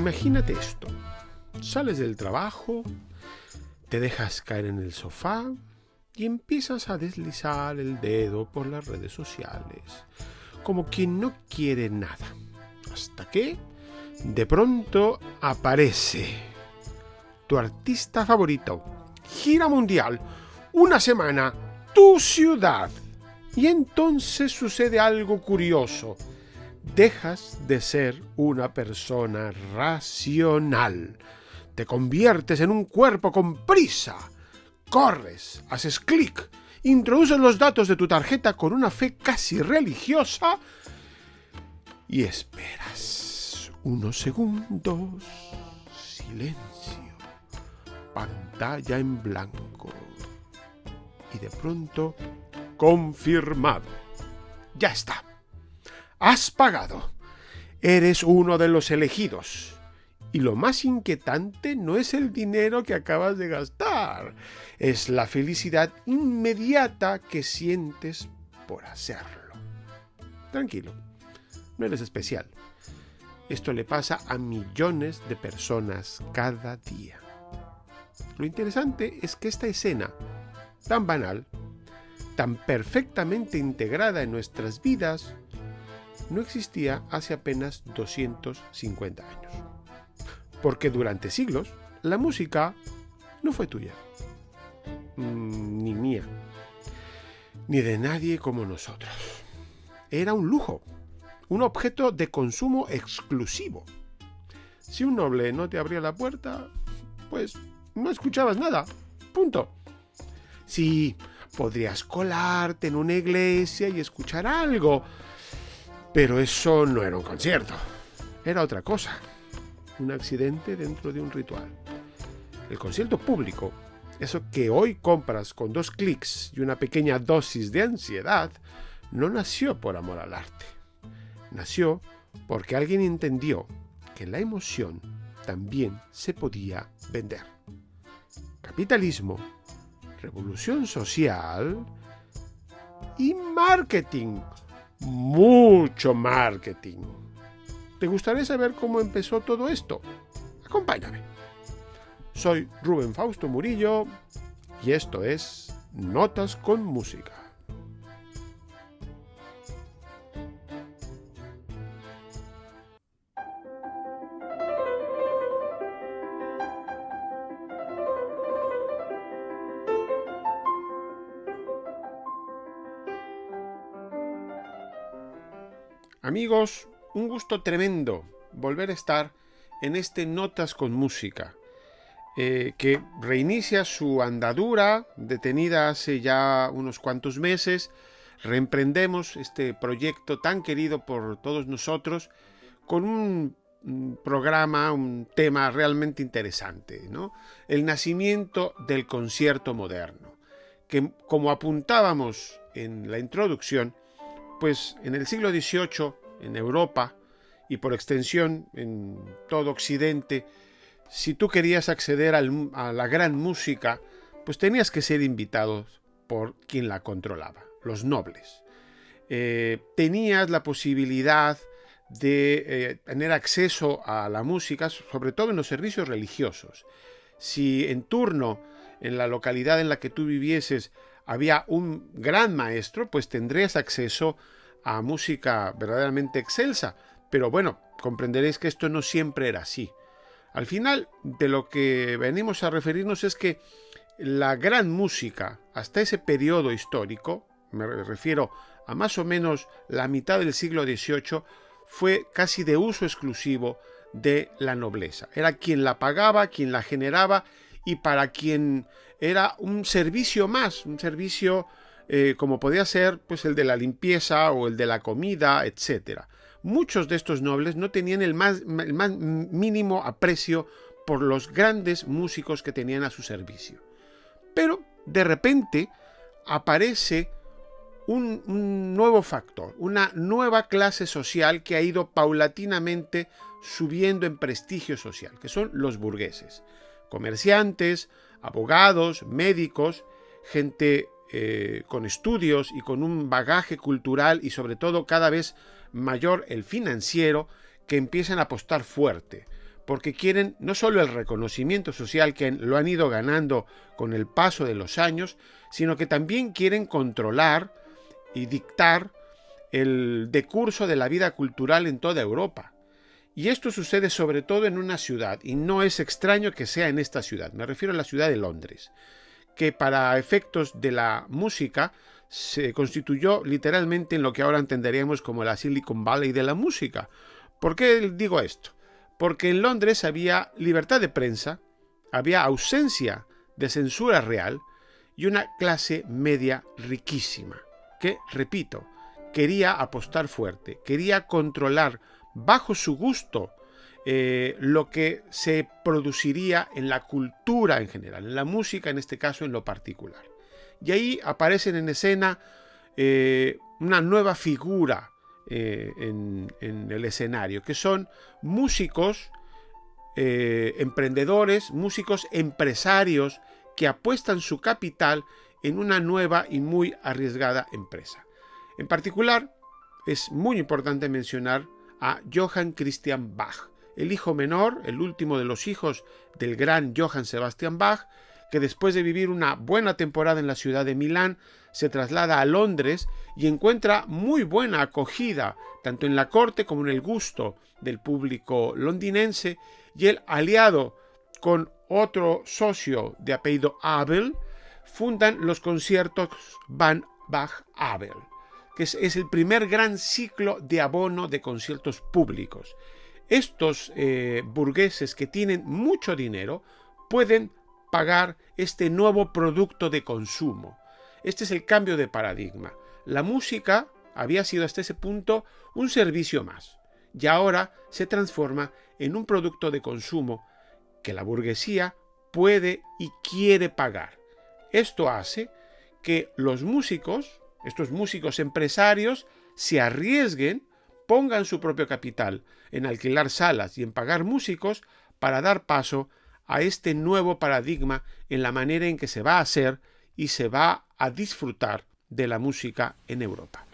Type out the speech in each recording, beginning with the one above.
Imagínate esto. Sales del trabajo, te dejas caer en el sofá y empiezas a deslizar el dedo por las redes sociales, como quien no quiere nada. Hasta que, de pronto, aparece tu artista favorito. Gira mundial, una semana, tu ciudad. Y entonces sucede algo curioso. Dejas de ser una persona racional. Te conviertes en un cuerpo con prisa. Corres, haces clic, introduces los datos de tu tarjeta con una fe casi religiosa y esperas unos segundos. Silencio. Pantalla en blanco. Y de pronto, confirmado. Ya está. Has pagado. Eres uno de los elegidos. Y lo más inquietante no es el dinero que acabas de gastar, es la felicidad inmediata que sientes por hacerlo. Tranquilo, no eres especial. Esto le pasa a millones de personas cada día. Lo interesante es que esta escena, tan banal, tan perfectamente integrada en nuestras vidas, no existía hace apenas 250 años. Porque durante siglos la música no fue tuya, ni mía, ni de nadie como nosotros. Era un lujo, un objeto de consumo exclusivo. Si un noble no te abría la puerta, pues no escuchabas nada, punto. Sí, podrías colarte en una iglesia y escuchar algo, pero eso no era un concierto, era otra cosa. Un accidente dentro de un ritual. El concierto público, eso que hoy compras con 2 clics y una pequeña dosis de ansiedad, no nació por amor al arte. Nació porque alguien entendió que la emoción también se podía vender. Capitalismo, revolución social y marketing. Mucho marketing. ¿Te gustaría saber cómo empezó todo esto? Acompáñame. Soy Rubén Fausto Murillo y esto es Notas con Música. Amigos, un gusto tremendo volver a estar en este Notas con Música, que reinicia su andadura, detenida hace ya unos cuantos meses. Reemprendemos este proyecto tan querido por todos nosotros con un programa, un tema realmente interesante, ¿no? El nacimiento del concierto moderno, que como apuntábamos en la introducción, pues en el siglo XVIII, en Europa, y por extensión en todo Occidente, si tú querías acceder a la gran música, pues tenías que ser invitado por quien la controlaba, los nobles. Tenías la posibilidad de tener acceso a la música, sobre todo en los servicios religiosos. Si en turno, en la localidad en la que tú vivieses, había un gran maestro, pues tendrías acceso a música verdaderamente excelsa. Pero bueno, comprenderéis que esto no siempre era así. Al final, de lo que venimos a referirnos es que la gran música, hasta ese periodo histórico, me refiero a más o menos la mitad del siglo XVIII, fue casi de uso exclusivo de la nobleza. Era quien la pagaba, quien la generaba y para quien era un servicio más, un servicio como podía ser pues el de la limpieza o el de la comida, etcétera. Muchos de estos nobles no tenían el más mínimo aprecio por los grandes músicos que tenían a su servicio. Pero, de repente, aparece un nuevo factor, una nueva clase social que ha ido paulatinamente subiendo en prestigio social, que son los burgueses. Comerciantes, abogados, médicos, gente con estudios y con un bagaje cultural y sobre todo cada vez mayor el financiero, que empiezan a apostar fuerte porque quieren no solo el reconocimiento social que lo han ido ganando con el paso de los años, sino que también quieren controlar y dictar el decurso de la vida cultural en toda Europa. Y esto sucede sobre todo en una ciudad, y no es extraño que sea en esta ciudad, me refiero a la ciudad de Londres, que para efectos de la música se constituyó literalmente en lo que ahora entenderíamos como la Silicon Valley de la música. ¿Por qué digo esto? Porque en Londres había libertad de prensa, había ausencia de censura real y una clase media riquísima, que, repito, quería apostar fuerte, quería controlar bajo su gusto lo que se produciría en la cultura en general, en la música en este caso en lo particular. Y ahí aparecen en escena una nueva figura en el escenario, que son músicos emprendedores, músicos empresarios que apuestan su capital en una nueva y muy arriesgada empresa. En particular, es muy importante mencionar a Johann Christian Bach, el hijo menor, el último de los hijos del gran Johann Sebastian Bach, que después de vivir una buena temporada en la ciudad de Milán, se traslada a Londres y encuentra muy buena acogida, tanto en la corte como en el gusto del público londinense, y él, aliado con otro socio de apellido Abel, fundan los conciertos Van Bach-Abel, que es el primer gran ciclo de abono de conciertos públicos. Estos burgueses que tienen mucho dinero pueden pagar este nuevo producto de consumo. Este es el cambio de paradigma. La música había sido hasta ese punto un servicio más, y ahora se transforma en un producto de consumo que la burguesía puede y quiere pagar. Esto hace que los músicos, estos músicos empresarios, se arriesguen, pongan su propio capital en alquilar salas y en pagar músicos para dar paso a este nuevo paradigma en la manera en que se va a hacer y se va a disfrutar de la música en Europa.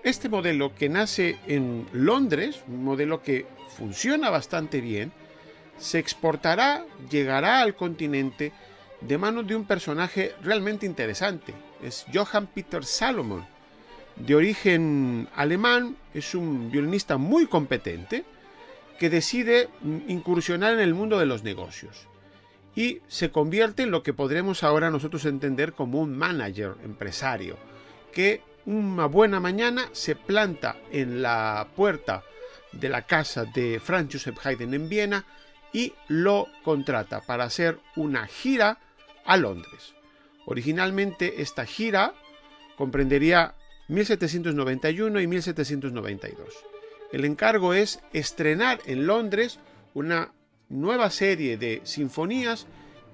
Este modelo, que nace en Londres, un modelo que funciona bastante bien, se exportará, llegará al continente de manos de un personaje realmente interesante. Es Johann Peter Salomon. De origen alemán, es un violinista muy competente que decide incursionar en el mundo de los negocios y se convierte en lo que podremos ahora nosotros entender como un manager empresario, que una buena mañana se planta en la puerta de la casa de Franz Joseph Haydn en Viena y lo contrata para hacer una gira a Londres. Originalmente esta gira comprendería 1791 y 1792. El encargo es estrenar en Londres una nueva serie de sinfonías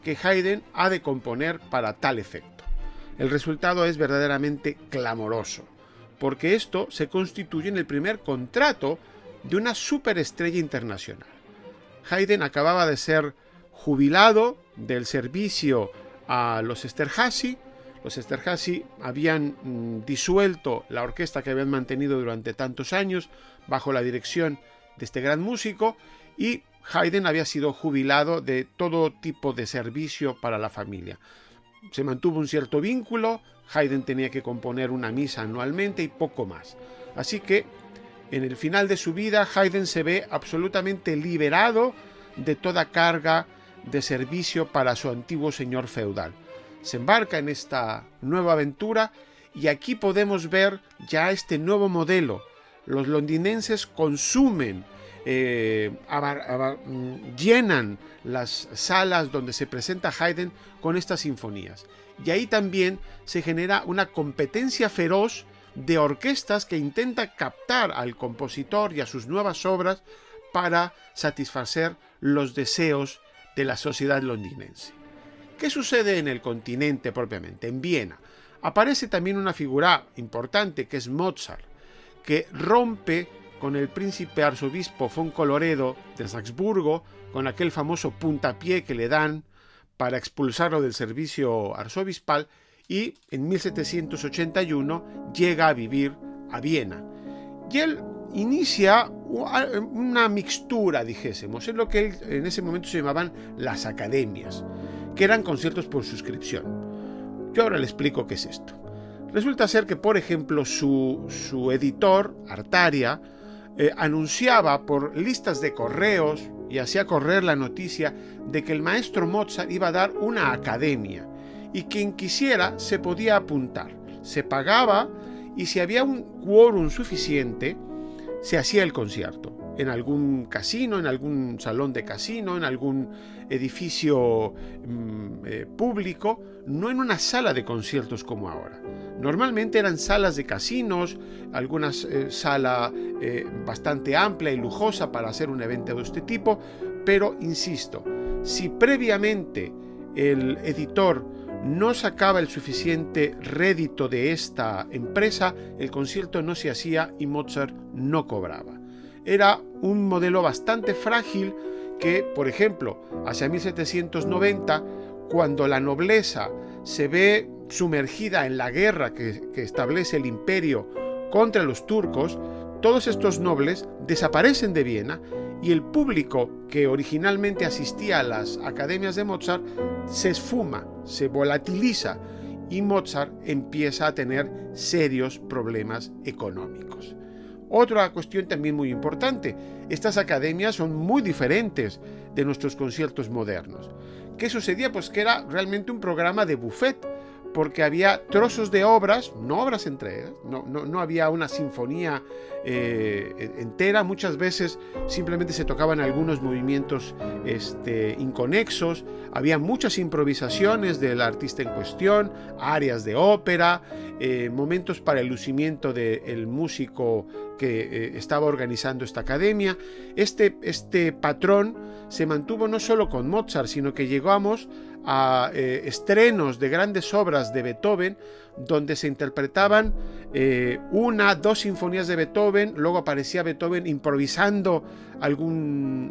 que Haydn ha de componer para tal efecto. El resultado es verdaderamente clamoroso, porque esto se constituye en el primer contrato de una superestrella internacional. Haydn acababa de ser jubilado del servicio a los Esterházy. Los Esterházy habían disuelto la orquesta que habían mantenido durante tantos años bajo la dirección de este gran músico, y Haydn había sido jubilado de todo tipo de servicio para la familia. Se mantuvo un cierto vínculo, Haydn tenía que componer una misa anualmente y poco más. Así que en el final de su vida, Haydn se ve absolutamente liberado de toda carga de servicio para su antiguo señor feudal. Se embarca en esta nueva aventura y aquí podemos ver ya este nuevo modelo. Los londinenses consumen, llenan las salas donde se presenta Haydn con estas sinfonías. Y ahí también se genera una competencia feroz de orquestas que intenta captar al compositor y a sus nuevas obras para satisfacer los deseos de la sociedad londinense. ¿Qué sucede en el continente propiamente? En Viena aparece también una figura importante que es Mozart, que rompe con el príncipe arzobispo von Colloredo de Salzburgo, con aquel famoso puntapié que le dan para expulsarlo del servicio arzobispal y en 1781 llega a vivir a Viena. Y él inicia una mixtura, dijésemos, en lo que en ese momento se llamaban las academias, que eran conciertos por suscripción. Yo ahora le explico qué es esto. Resulta ser que, por ejemplo, su editor, Artaria, anunciaba por listas de correos y hacía correr la noticia de que el maestro Mozart iba a dar una academia y quien quisiera se podía apuntar. Se pagaba y si había un quórum suficiente, se hacía el concierto en algún casino, en algún salón de casino, en algún edificio público, no en una sala de conciertos como ahora. Normalmente eran salas de casinos, algunas sala bastante amplia y lujosa para hacer un evento de este tipo, pero insisto, si previamente el editor no sacaba el suficiente rédito de esta empresa, el concierto no se hacía y Mozart no cobraba. Era un modelo bastante frágil que, por ejemplo, hacia 1790, cuando la nobleza se ve sumergida en la guerra que establece el imperio contra los turcos, todos estos nobles desaparecen de Viena y el público que originalmente asistía a las academias de Mozart se esfuma, se volatiliza y Mozart empieza a tener serios problemas económicos. Otra cuestión también muy importante, estas academias son muy diferentes de nuestros conciertos modernos. ¿Qué sucedía? Pues que era realmente un programa de buffet, porque había trozos de obras, no obras enteras, no había una sinfonía entera, muchas veces simplemente se tocaban algunos movimientos inconexos, había muchas improvisaciones del artista en cuestión, áreas de ópera, momentos para el lucimiento del músico que estaba organizando esta academia. Este patrón se mantuvo no solo con Mozart, sino que llegamos a estrenos de grandes obras de Beethoven, donde se interpretaban dos sinfonías de Beethoven, luego aparecía Beethoven improvisando algún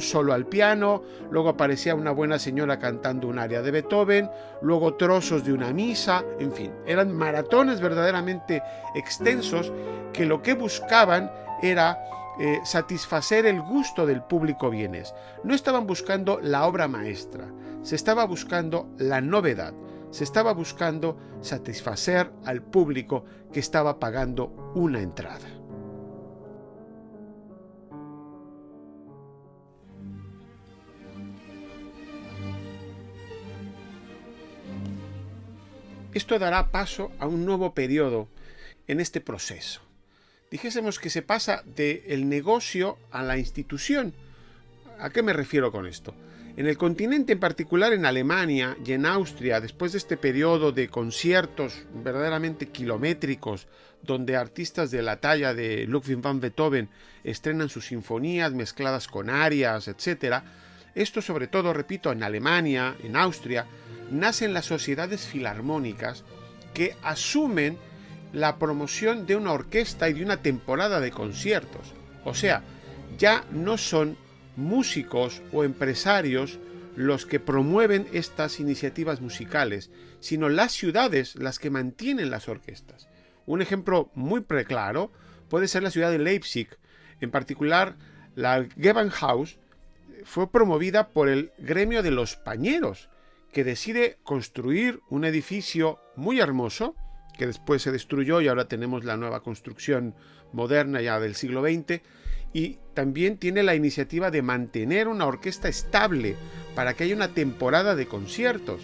solo al piano, luego aparecía una buena señora cantando un aria de Beethoven, luego trozos de una misa, en fin, eran maratones verdaderamente extensos que lo que buscaban era satisfacer el gusto del público vienés. No estaban buscando la obra maestra, se estaba buscando la novedad, se estaba buscando satisfacer al público que estaba pagando una entrada. Esto dará paso a un nuevo periodo en este proceso. Dijésemos que se pasa del negocio a la institución. ¿A qué me refiero con esto? En el continente, en particular en Alemania y en Austria, después de este periodo de conciertos verdaderamente kilométricos, donde artistas de la talla de Ludwig van Beethoven estrenan sus sinfonías mezcladas con arias, etc., esto sobre todo, repito, en Alemania, en Austria, nacen las sociedades filarmónicas que asumen la promoción de una orquesta y de una temporada de conciertos. O sea, ya no son músicos o empresarios los que promueven estas iniciativas musicales, sino las ciudades las que mantienen las orquestas. Un ejemplo muy preclaro puede ser la ciudad de Leipzig. En particular, la Gewandhaus fue promovida por el gremio de los pañeros, que decide construir un edificio muy hermoso, que después se destruyó y ahora tenemos la nueva construcción moderna ya del siglo XX, y también tiene la iniciativa de mantener una orquesta estable para que haya una temporada de conciertos.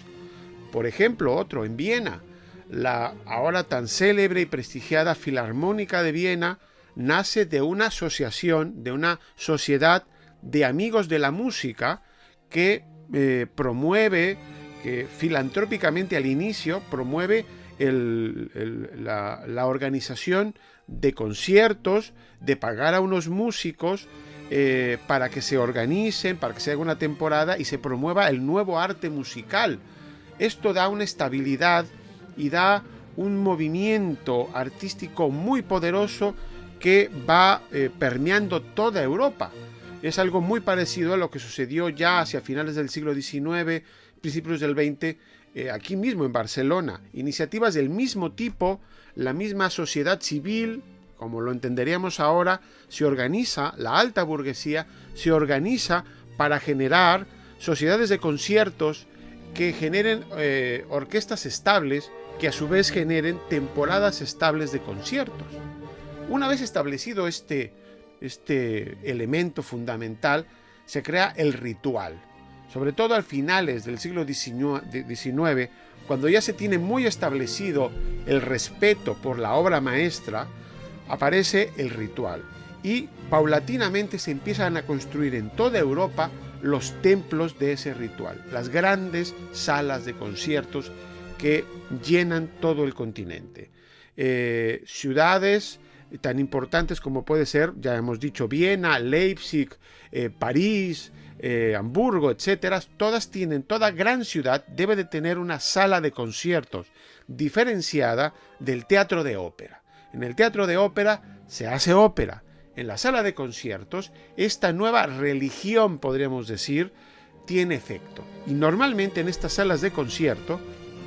Por ejemplo, otro, en Viena, la ahora tan célebre y prestigiada Filarmónica de Viena nace de una asociación, de una sociedad de amigos de la música que promueve, que filantrópicamente al inicio promueve la organización de conciertos, de pagar a unos músicos para que se organicen, para que se haga una temporada y se promueva el nuevo arte musical. Esto da una estabilidad y da un movimiento artístico muy poderoso que va permeando toda Europa. Es algo muy parecido a lo que sucedió ya hacia finales del siglo XIX, principios del XX, aquí mismo en Barcelona. Iniciativas del mismo tipo, la misma sociedad civil, como lo entenderíamos ahora, se organiza, la alta burguesía se organiza para generar sociedades de conciertos que generen orquestas estables, que a su vez generen temporadas estables de conciertos. Una vez establecido este elemento fundamental, se crea el ritual. Sobre todo al finales del siglo XIX, cuando ya se tiene muy establecido el respeto por la obra maestra, aparece el ritual. Y paulatinamente se empiezan a construir en toda Europa los templos de ese ritual, las grandes salas de conciertos que llenan todo el continente. Ciudades tan importantes como puede ser, ya hemos dicho, Viena, Leipzig, París, Hamburgo, etcétera, toda gran ciudad debe de tener una sala de conciertos diferenciada del teatro de ópera. En el teatro de ópera se hace ópera. En la sala de conciertos, esta nueva religión, podríamos decir, tiene efecto. Y normalmente en estas salas de concierto,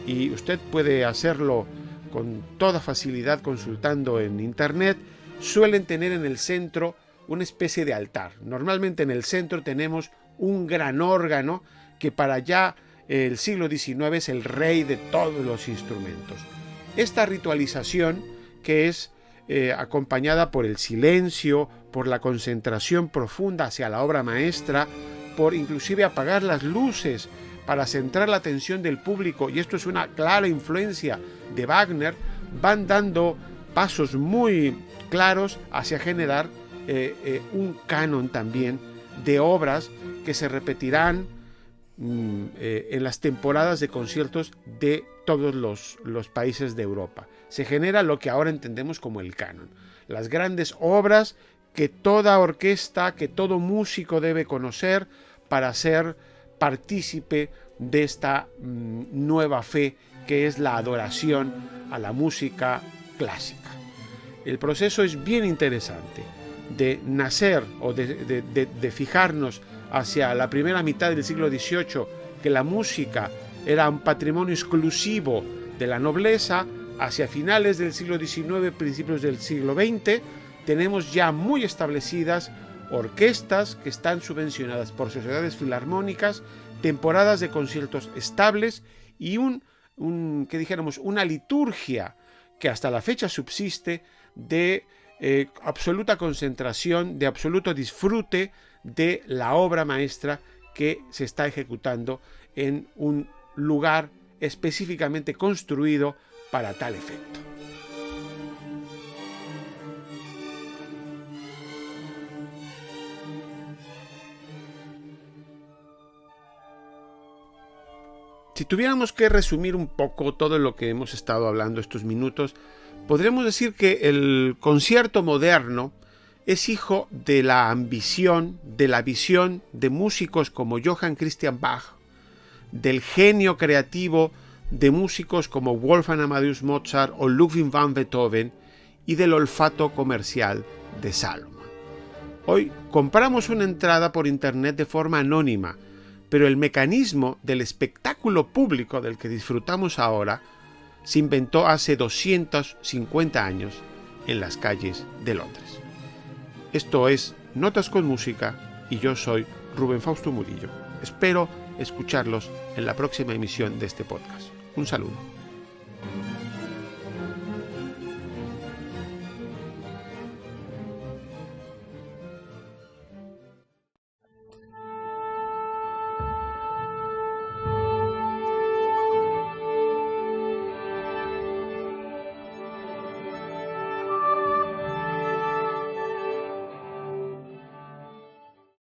y usted puede hacerlo con toda facilidad consultando en internet, suelen tener en el centro una especie de altar. Normalmente en el centro tenemos un gran órgano que para ya el siglo XIX es el rey de todos los instrumentos. Esta ritualización, que es acompañada por el silencio, por la concentración profunda hacia la obra maestra, por inclusive apagar las luces para centrar la atención del público, y esto es una clara influencia de Wagner, van dando pasos muy claros hacia generar un canon también de obras que se repetirán en las temporadas de conciertos de todos los países de Europa. Se genera lo que ahora entendemos como el canon. Las grandes obras que toda orquesta, que todo músico debe conocer para ser partícipe de esta nueva fe que es la adoración a la música clásica. El proceso es bien interesante de nacer o de fijarnos hacia la primera mitad del siglo XVIII, que la música era un patrimonio exclusivo de la nobleza. Hacia finales del siglo XIX, principios del siglo XX, tenemos ya muy establecidas orquestas que están subvencionadas por sociedades filarmónicas, temporadas de conciertos estables y una liturgia que hasta la fecha subsiste de absoluta concentración, de absoluto disfrute de la obra maestra que se está ejecutando en un lugar específicamente construido para tal efecto. Si tuviéramos que resumir un poco todo lo que hemos estado hablando estos minutos, podríamos decir que el concierto moderno es hijo de la ambición, de la visión de músicos como Johann Christian Bach, del genio creativo de músicos como Wolfgang Amadeus Mozart o Ludwig van Beethoven y del olfato comercial de Salomon. Hoy compramos una entrada por internet de forma anónima, pero el mecanismo del espectáculo público del que disfrutamos ahora se inventó hace 250 años en las calles de Londres. Esto es Notas con Música y yo soy Rubén Fausto Murillo. Espero escucharlos en la próxima emisión de este podcast. Un saludo.